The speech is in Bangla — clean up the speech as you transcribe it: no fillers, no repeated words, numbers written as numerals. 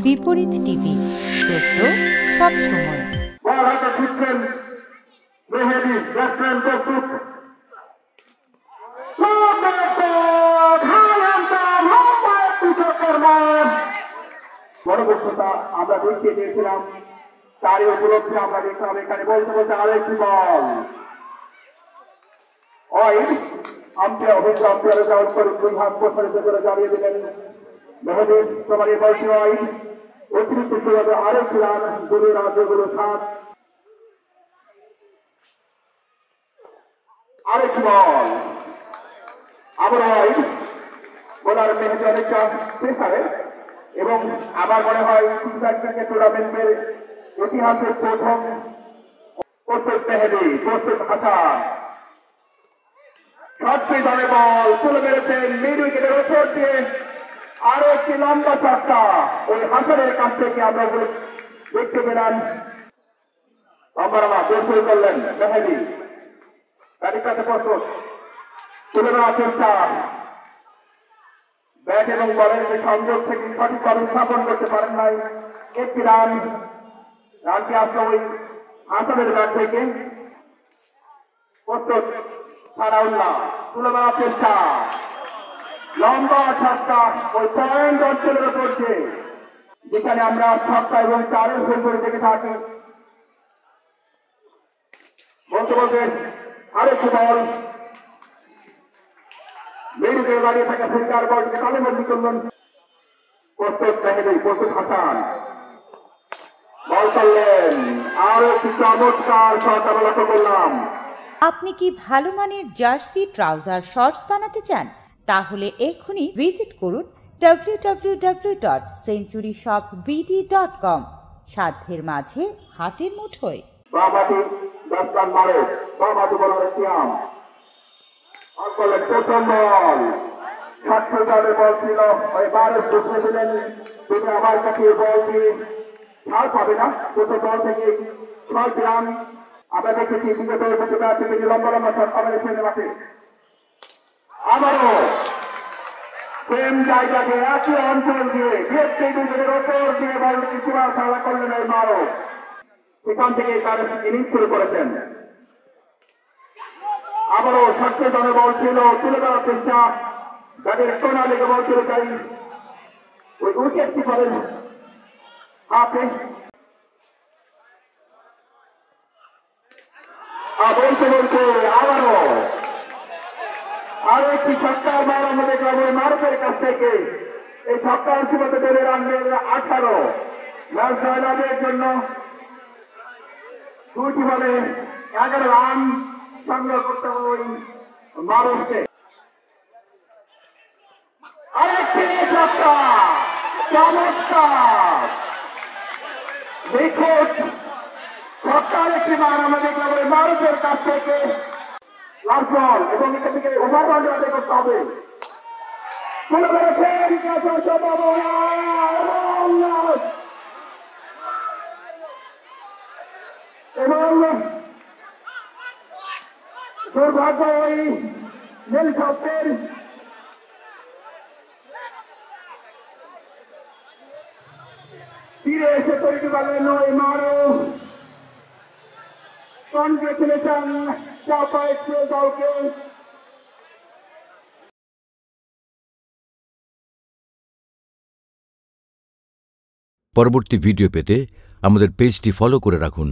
বিপরীত টিভি, সত্য সব সময়। গণবস্ততা আমরা দেখিয়ে দিয়েছিলাম, তারই উপলক্ষে আমরা দেখলাম এখানে বলতে বলতে আরেকটি বল আম্পায়ার অভিজ্ঞ আম্পায়ারের আউট করে 2 হাত প্রসারিত করে জানিয়ে দিলেন মেহেদীর তোমার এই বলটি হয় অতিরিক্ত সুযোগে আরেকটি রান, দুই রাজ্যগুলো 7। আরেকটি বল আবার হয় বোলার মেহেদী অনেকটা প্রেসারে, এবং আবার মনে হয় ক্রিকেট টুর্নামেন্টের ইতিহাসের প্রথম প্রস্তুত মেহেদী, প্রস্তুত হাসান সবচেয়ে দলে বল তুলে মেরেছেন মিড উইকেটের ওপর দিয়ে। আরো একটি লম্বা ছক্কা ওই হাসানের কাছ থেকে আমরা দেখতে পেলাম। শুরু করলেন মেহেদী, তাদের কাছে প্রস্তুত তুলে নেওয়ার চেষ্টা, ব্যাট এবং বলের যে সংযোগ থেকে সঠিকভাবে স্থাপন করতে পারেন নাই। একটি রানটি আসলো ওই হাসানের ব্যাট থেকে। প্রস্তুত সারাউল্লাহ, তুলে নেওয়ার চেষ্টা, লম্বা ছক্কা ওই পয়েন্ট অঞ্চলের উপর দিয়ে, যেখানে আমরা ছক্কা এবং 4-এর ভুল করে দেখে থাকি। বলতে বলতে আরেকটি বল মেরুকে দাঁড়িয়ে থাকা ফিল্ডার বলকে তালেবন্দি করলেন। প্রস্তুত মেহেদী, প্রস্তুত হাসান, বল করলেন, আরো একটি চমৎকার শট আমরা লক্ষ্য করলাম। আপনি কি ভালো মানের জার্সি, ট্রাউজার, শর্টস বানাতে চান? তাহলে এক্ষুনি ভিজিট করুন www.centuryshopbd.com। সাধ্যের মাঝে হাতের মুঠোয়। বাবাটি দস্তান মারে, বাবাটি বলার সিয়াম প্রথম বল 60 রানের বল ছিল। ওই বারে বুঝে দিলেন তিনি আমার কাছে বলটি ছাড় পাবে না। প্রথম বল থেকে 6 রান আমরা দেখেছি। বিগত তিনি লম্বা লম্বা শট পাবেন মাঠে। আবারও সেম জায়গাকে একই অঞ্চল দিয়ে উইকেটের ওপর দিয়ে বলটি সীমা খেলা করলেন এই মারো। সেখান থেকে তার ইনিংস শুরু করেছেন। আবারও 60 রানের বল ছিল, তুলে দেওয়ার চেষ্টা, যাদের কোনা লেগে বল ছিল তাই ওই উইকেট কিপারের হাতে। বলতে বলতে আবারও আরো একটি ছক্কার মার আমরা দেখলাম ওই মারুফের কাছ থেকে। এই ছক্কার সীমাতে বেড়ে রানবেন 18। ম্যাচ জয়লাভের জন্য 2টি বলে 11 রান সংগ্রহ করতে হবে ওই মারুফকে। আরেকটি ছক্কা, চমৎকার নিখুঁত ছক্কার একটি মান আমরা দেখলাম ওই মারুফের কাছ থেকে। লাস্ট বল, এবং এখান থেকে ওভার রান আদায় করতে হবে। তুলে ধরেছেন এবং দুর্ভাগ্য ওই নীল শব্দের ফিরে এসে তৈরি করলেন ওই মারো। কনগ্রেচুলেশন চাপা এক্সপ্রেস দলকে। পরবর্তী ভিডিও পেতে আমাদের পেজটি ফলো করে রাখুন।